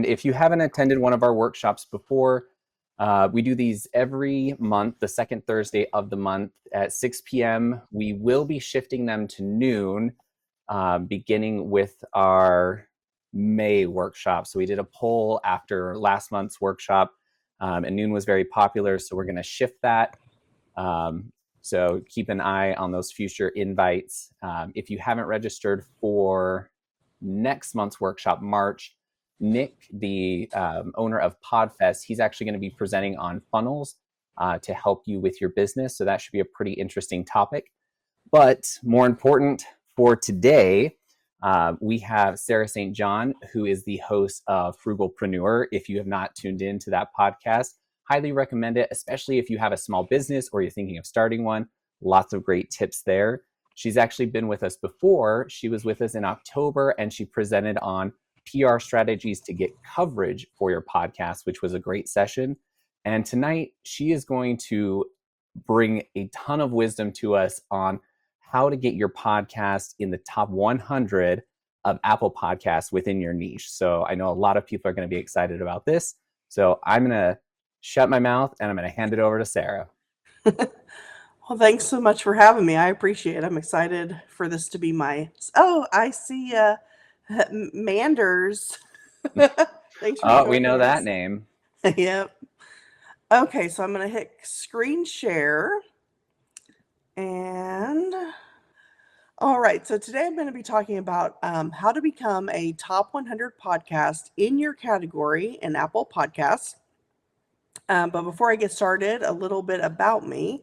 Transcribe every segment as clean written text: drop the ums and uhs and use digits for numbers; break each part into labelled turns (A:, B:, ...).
A: And if you haven't attended one of our workshops before, we do these every month, the second Thursday of the month at 6 p.m. We will be shifting them to noon, beginning with our May workshop. So we did a poll after last month's workshop, and noon was very popular. So we're going to shift that. So keep an eye on those future invites. If you haven't registered for next month's workshop, March, Nick, the owner of PodFest, he's actually going to be presenting on funnels to help you with your business. So that should be a pretty interesting topic. But more important for today, we have Sarah St. John, who is the host of Frugalpreneur. If you have not tuned into that podcast, highly recommend it, especially if you have a small business or you're thinking of starting one. Lots of great tips there. She's actually been with us before. She was with us in October, and she presented on PR strategies to get coverage for your podcast, which was a great session. And tonight, she is going to bring a ton of wisdom to us on how to get your podcast in the top 100 of Apple Podcasts within your niche. So I know a lot of people are going to be excited about this. So I'm going to shut my mouth and I'm going to hand it over to Sarah.
B: Well, thanks so much for having me. I appreciate it. I'm excited for this to be my... Oh, I see Manders. Thanks for
A: Oh, we
B: joining
A: know that
B: us.
A: name.
B: Yep. Okay, so I'm going to hit screen share. And all right, so today I'm going to be talking about how to become a top 100 podcast in your category in Apple Podcasts. But before I get started, a little bit about me.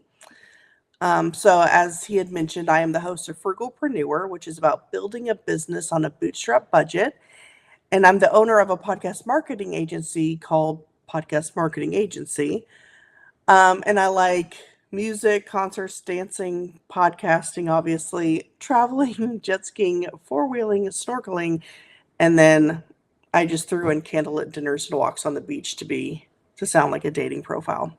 B: So as he had mentioned, I am the host of Frugalpreneur, which is about building a business on a bootstrap budget. And I'm the owner of a podcast marketing agency called Podcast Marketing Agency. And I like music, concerts, dancing, podcasting, obviously, traveling, jet skiing, four-wheeling, snorkeling. And then I just threw in candlelit dinners and walks on the beach to sound like a dating profile.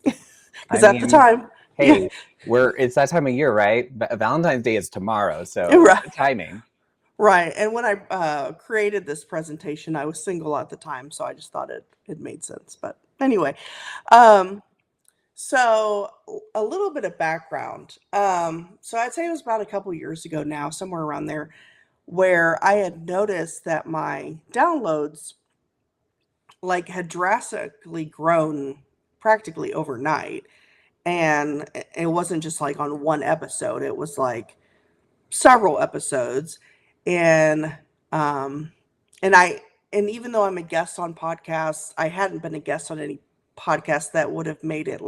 B: Because at the time,
A: hey, it's that time of year, right? Valentine's Day is tomorrow, so
B: right.
A: good timing.
B: Right. And when I created this presentation, I was single at the time, so I just thought it made sense. But anyway, so a little bit of background. So I'd say it was about a couple years ago now, somewhere around there, where I had noticed that my downloads had drastically grown practically overnight. And it wasn't just like on one episode, it was like several episodes. And even though I'm a guest on podcasts, I hadn't been a guest on any podcast that would have made it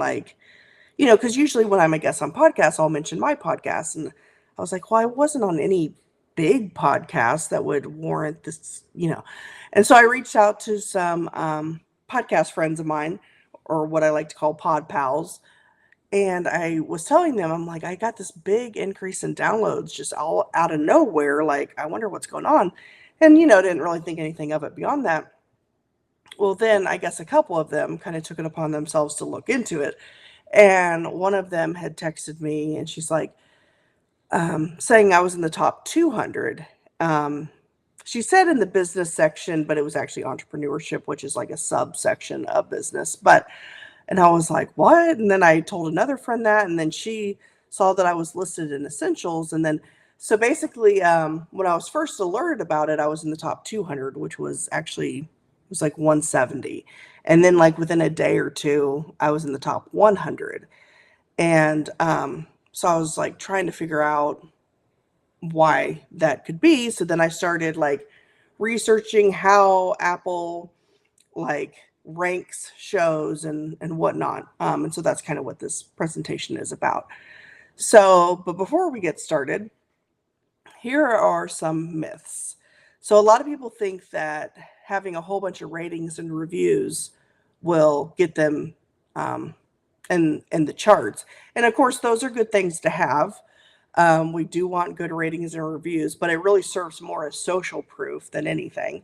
B: because usually when I'm a guest on podcasts, I'll mention my podcast. And I was like, well, I wasn't on any big podcast that would warrant this. And so I reached out to some podcast friends of mine, or what I like to call pod pals. And I was telling them, I'm like, I got this big increase in downloads just all out of nowhere. Like, I wonder what's going on. And, didn't really think anything of it beyond that. Well, then I guess a couple of them kind of took it upon themselves to look into it. And one of them had texted me, and she's like, saying I was in the top 200. She said in the business section, but it was actually entrepreneurship, which is like a subsection of business. And I was like, what? And then I told another friend that, and then she saw that I was listed in essentials. And then, so basically, when I was first alerted about it, I was in the top 200, which was like 170. And then within a day or two, I was in the top 100. And so I was trying to figure out why that could be. So then I started researching how Apple ranks shows and whatnot. And so that's kind of what this presentation is about. So, but before we get started, here are some myths. So a lot of people think that having a whole bunch of ratings and reviews will get them in the charts. And of course, those are good things to have. We do want good ratings and reviews, but it really serves more as social proof than anything.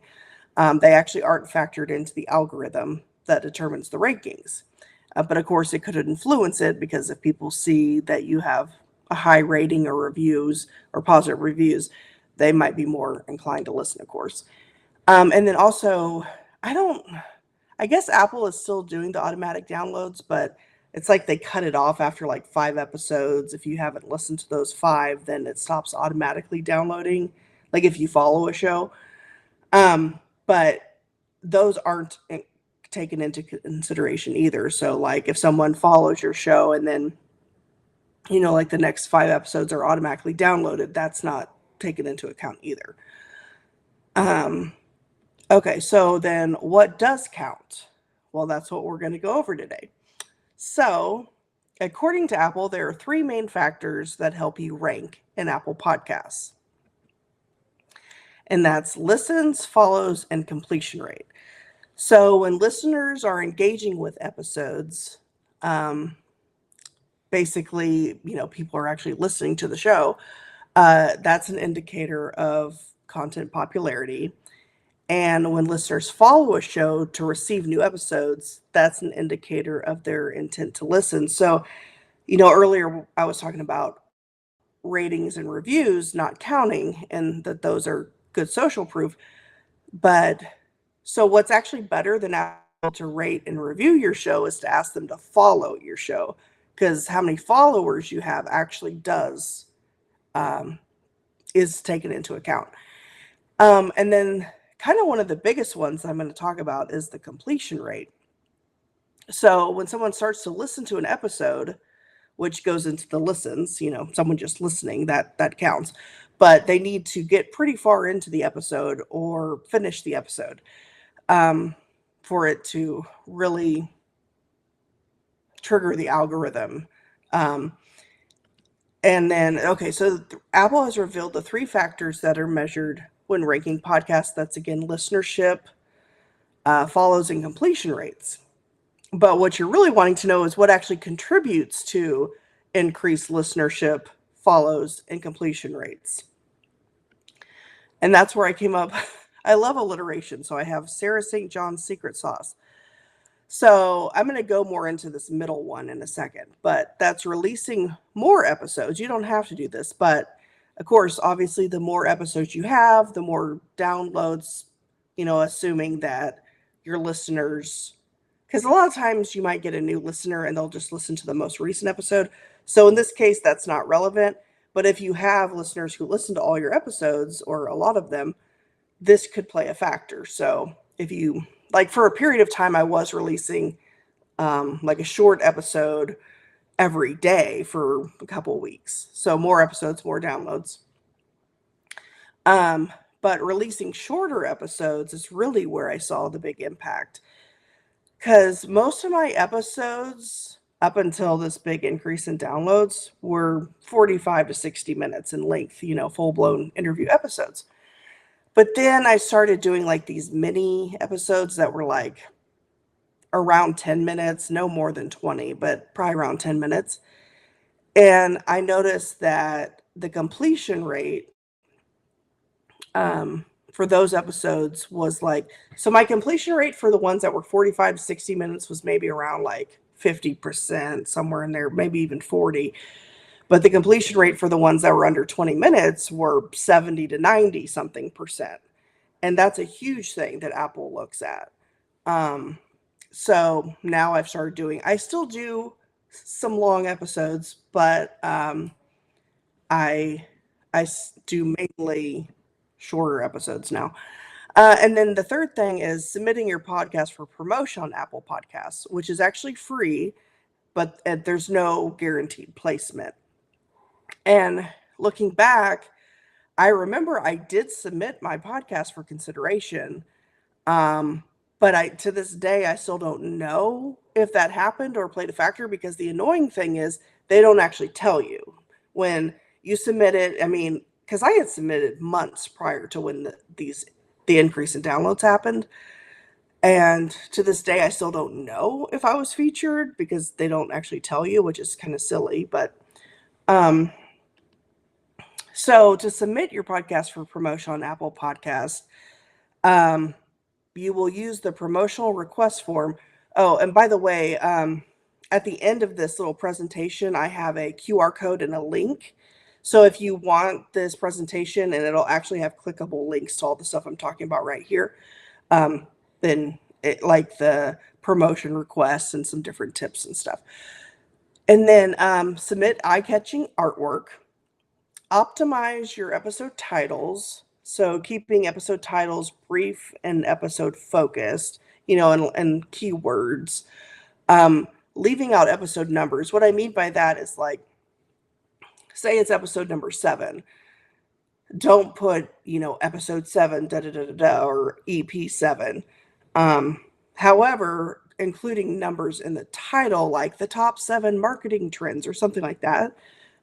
B: They actually aren't factored into the algorithm that determines the rankings. But of course, it could influence it, because if people see that you have a high rating or reviews or positive reviews, they might be more inclined to listen, of course. And then also, I don't, I guess Apple is still doing the automatic downloads, but it's like they cut it off after like 5 episodes. If you haven't listened to those 5, then it stops automatically downloading, like if you follow a show. But those aren't taken into consideration either. So, like, if someone follows your show and then, like the next 5 episodes are automatically downloaded, that's not taken into account either. Okay, so then what does count? Well, that's what we're going to go over today. So, according to Apple, there are 3 main factors that help you rank in Apple Podcasts. And that's listens, follows, and completion rate. So when listeners are engaging with episodes, basically, people are actually listening to the show. That's an indicator of content popularity. And when listeners follow a show to receive new episodes, that's an indicator of their intent to listen. So, earlier I was talking about ratings and reviews not counting and that those are good social proof. But so what's actually better than Apple to rate and review your show is to ask them to follow your show, because how many followers you have actually is taken into account. And then kind of one of the biggest ones I'm going to talk about is the completion rate. So when someone starts to listen to an episode, which goes into the listens, someone just listening, that counts. But they need to get pretty far into the episode or finish the episode for it to really trigger the algorithm. And then, okay, so Apple has revealed the 3 factors that are measured when ranking podcasts. That's, again, listenership, follows, and completion rates. But what you're really wanting to know is what actually contributes to increased listenership, follows, and completion rates. And that's where I came up. I love alliteration, so I have Sarah St. John's secret sauce. So I'm going to go more into this middle one in a second, but that's releasing more episodes. You don't have to do this, but of course, obviously, the more episodes you have, the more downloads, assuming that your listeners, because a lot of times you might get a new listener and they'll just listen to the most recent episode. So in this case, that's not relevant. But if you have listeners who listen to all your episodes or a lot of them, this could play a factor. So if you, like, for a period of time, I was releasing like a short episode every day for a couple of weeks. So more episodes, more downloads. But releasing shorter episodes is really where I saw the big impact. Because most of my episodes, up until this big increase in downloads, were 45 to 60 minutes in length, full-blown interview episodes. But then I started doing like these mini episodes that were like around 10 minutes, no more than 20, but probably around 10 minutes. And I noticed that the completion rate for those episodes was like, so my completion rate for the ones that were 45 to 60 minutes was maybe around like 50%, somewhere in there, maybe even 40. But the completion rate for the ones that were under 20 minutes were 70 to 90 something percent. And that's a huge thing that Apple looks at. So now I've started doing, I still do some long episodes, but I do mainly shorter episodes now. And then the third thing is submitting your podcast for promotion on Apple Podcasts, which is actually free, but there's no guaranteed placement. And looking back, I remember I did submit my podcast for consideration. But to this day, I still don't know if that happened or played a factor, because the annoying thing is they don't actually tell you when you submit it. I mean, because I had submitted months prior to when the increase in downloads happened. And to this day, I still don't know if I was featured because they don't actually tell you, which is kind of silly. But so to submit your podcast for promotion on Apple Podcasts, you will use the promotional request form. Oh, and by the way, at the end of this little presentation, I have a QR code and a link. So if you want this presentation, and it'll actually have clickable links to all the stuff I'm talking about right here, then like the promotion requests and some different tips and stuff. And then submit eye-catching artwork. Optimize your episode titles. So keeping episode titles brief and episode focused, and keywords. Leaving out episode numbers. What I mean by that is like, say it's episode number 7. Don't put, episode 7, da da da da da, or EP7. However, including numbers in the title, like the top 7 marketing trends or something like that,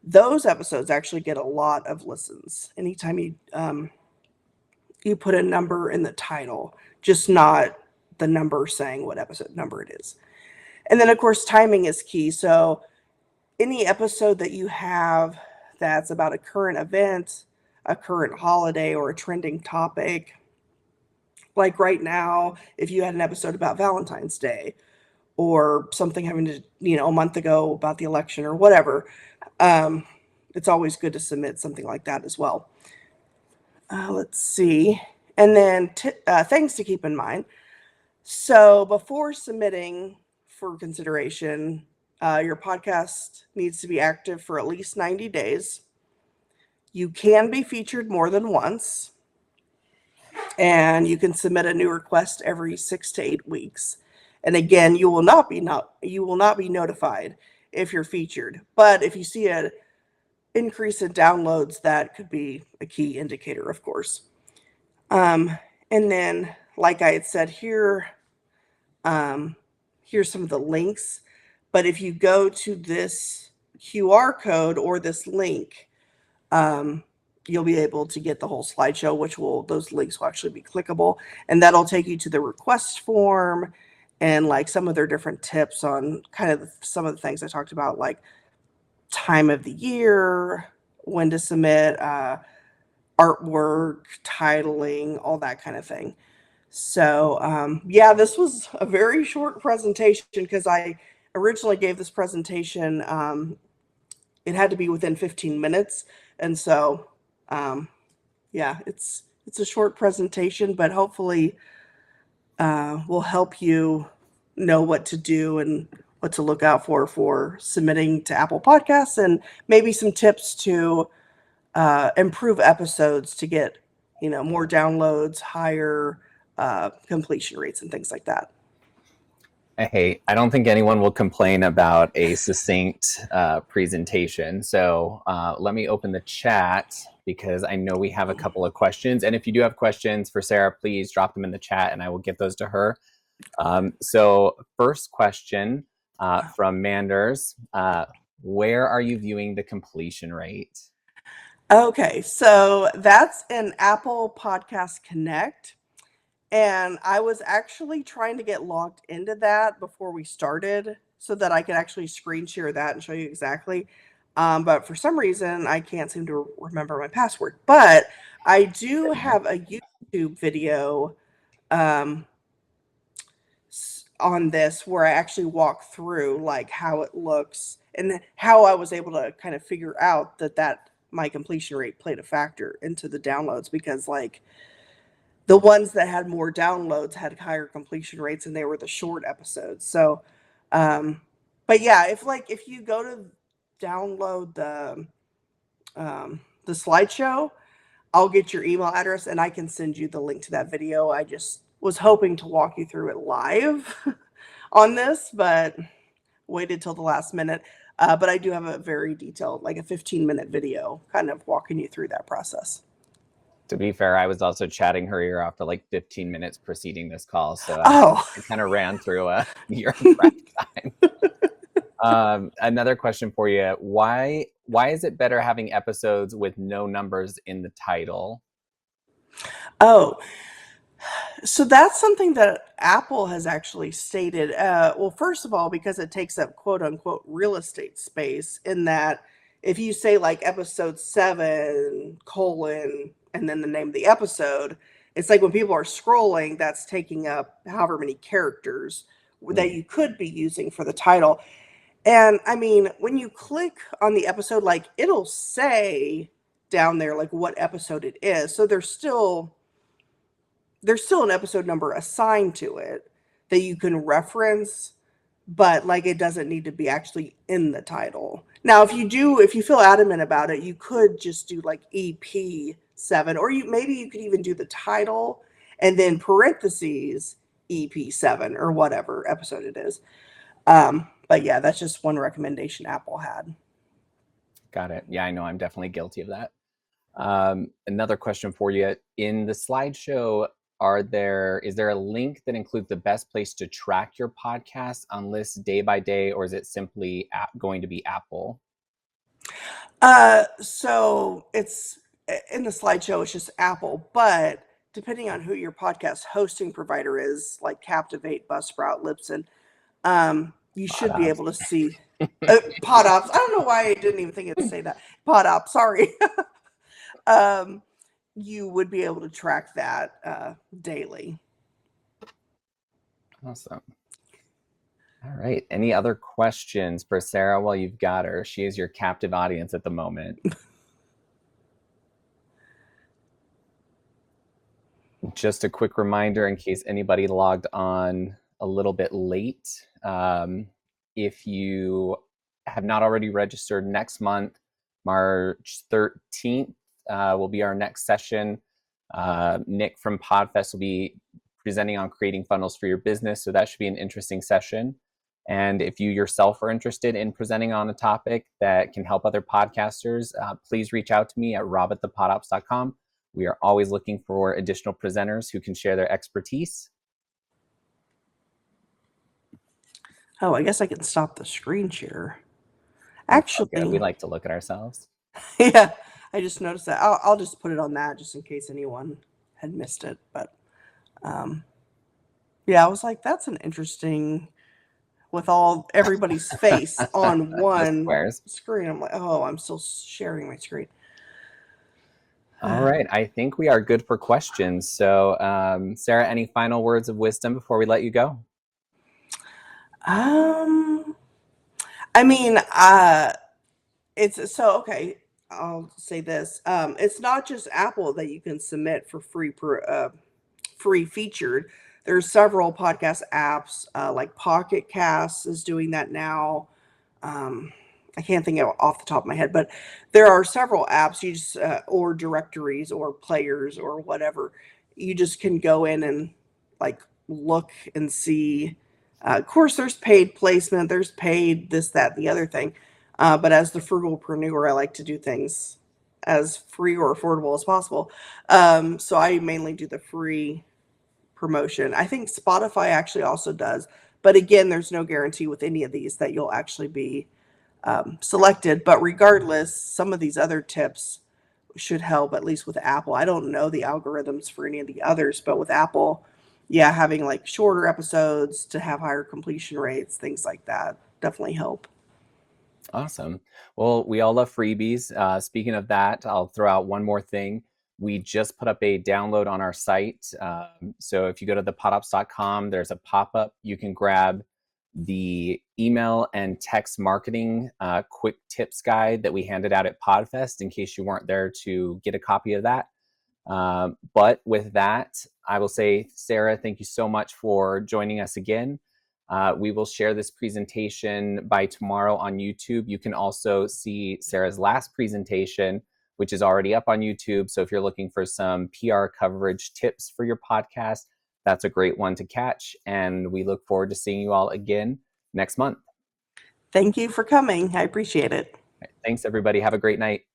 B: those episodes actually get a lot of listens anytime you put a number in the title, just not the number saying what episode number it is. And then, of course, timing is key. So any episode that you have that's about a current event, a current holiday, or a trending topic, like right now, if you had an episode about Valentine's Day or something having to, a month ago about the election or whatever, it's always good to submit something like that as well. Let's see. And then things to keep in mind. So before submitting for consideration, your podcast needs to be active for at least 90 days. You can be featured more than once. And you can submit a new request every 6 to 8 weeks. And again, you will not be notified if you're featured. But if you see an increase in downloads, that could be a key indicator, of course. And then, like I had said here, here's some of the links. But if you go to this QR code or this link, you'll be able to get the whole slideshow, those links will actually be clickable, and that'll take you to the request form and like some of their different tips on kind of some of the things I talked about, like time of the year, when to submit, artwork, titling, all that kind of thing. So yeah, this was a very short presentation because I originally gave this presentation, it had to be within 15 minutes. And so, yeah, it's a short presentation, but hopefully will help you know what to do and what to look out for submitting to Apple Podcasts, and maybe some tips to improve episodes to get, more downloads, higher completion rates, and things like that.
A: Hey, I don't think anyone will complain about a succinct presentation. So let me open the chat because I know we have a couple of questions. And if you do have questions for Sarah, please drop them in the chat and I will get those to her. So first question from Manders, where are you viewing the completion rate?
B: Okay, so that's in Apple Podcast Connect. And I was actually trying to get logged into that before we started so that I could actually screen share that and show you exactly. But for some reason, I can't seem to remember my password. But I do have a YouTube video on this where I actually walk through like how it looks and how I was able to kind of figure out that my completion rate played a factor into the downloads, because like the ones that had more downloads had higher completion rates and they were the short episodes. So, but yeah, if you go to download the slideshow, I'll get your email address and I can send you the link to that video. I just was hoping to walk you through it live on this, but waited till the last minute. But I do have a very detailed, like a 15-minute video kind of walking you through that process.
A: To be fair, I was also chatting her ear off for like 15 minutes preceding this call. So
B: I
A: kind of ran through your prep time. Another question for you. Why is it better having episodes with no numbers in the title?
B: Oh, so that's something that Apple has actually stated. Well, first of all, because it takes up quote unquote real estate space, in that if you say like episode 7 colon and then the name of the episode, it's like when people are scrolling, that's taking up however many characters that you could be using for the title. And I mean, when you click on the episode, like it'll say down there like what episode it is. So there's there's still an episode number assigned to it that you can reference, but like it doesn't need to be actually in the title. Now, if you feel adamant about it, you could just do like EP7, or maybe you could even do the title and then parentheses EP7 or whatever episode it is. But yeah, that's just one recommendation Apple had.
A: Got it. Yeah, I know I'm definitely guilty of that. Another question for you. In the slideshow, is there a link that includes the best place to track your podcast on lists day by day, or is it simply going to be Apple?
B: So it's in the slideshow, it's just Apple, but depending on who your podcast hosting provider is, like Captivate, Buzzsprout, Libsyn, you should be
A: PodOps.
B: able to see PodOps. I don't know why I didn't even think it'd say that. PodOps, sorry. You would be able to track that daily.
A: Awesome. All right. Any other questions for Sarah while you've got her? She is your captive audience at the moment. Just a quick reminder in case anybody logged on a little bit late. If you have not already registered, next month, March 13th, will be our next session. Nick from PodFest will be presenting on creating funnels for your business. So that should be an interesting session. And if you yourself are interested in presenting on a topic that can help other podcasters, please reach out to me at rob@thepodops.com. We are always looking for additional presenters who can share their expertise.
B: Oh, I guess I can stop the screen share.
A: That's all good.
B: Actually,
A: We like to look at ourselves.
B: yeah, I just noticed that. I'll just put it on that just in case anyone had missed it. But yeah, I was like, that's an interesting with everybody's face on one screen. I'm like, oh, I'm still sharing my screen.
A: All right. I think we are good for questions. So, Sarah, any final words of wisdom before we let you go?
B: I mean, it's so okay. I'll say this. It's not just Apple that you can submit for free featured. There's several podcast apps, like Pocket Casts is doing that now. I can't think of off the top of my head, but there are several apps you just or directories or players or whatever. You just can go in and like look and see. Of course, there's paid placement, there's paid this, that, the other thing. But as the frugalpreneur, I like to do things as free or affordable as possible. So I mainly do the free promotion. I think Spotify actually also does. But again, there's no guarantee with any of these that you'll actually be selected. But regardless, some of these other tips should help, at least with Apple. I don't know the algorithms for any of the others, but with Apple, yeah, having like shorter episodes to have higher completion rates, things like that, definitely help.
A: Awesome. Well, we all love freebies. Speaking of that, I'll throw out one more thing. We just put up a download on our site. So if you go to thepodops.com, there's a pop-up. You can grab the email and text marketing quick tips guide that we handed out at PodFest in case you weren't there to get a copy of that. But with that, I will say, Sarah, thank you so much for joining us again. We will share this presentation by tomorrow on YouTube. You can also see Sarah's last presentation, which is already up on YouTube. So if you're looking for some PR coverage tips for your podcast, that's a great one to catch. And we look forward to seeing you all again next month.
B: Thank you for coming. I appreciate it.
A: Thanks, everybody. Have a great night.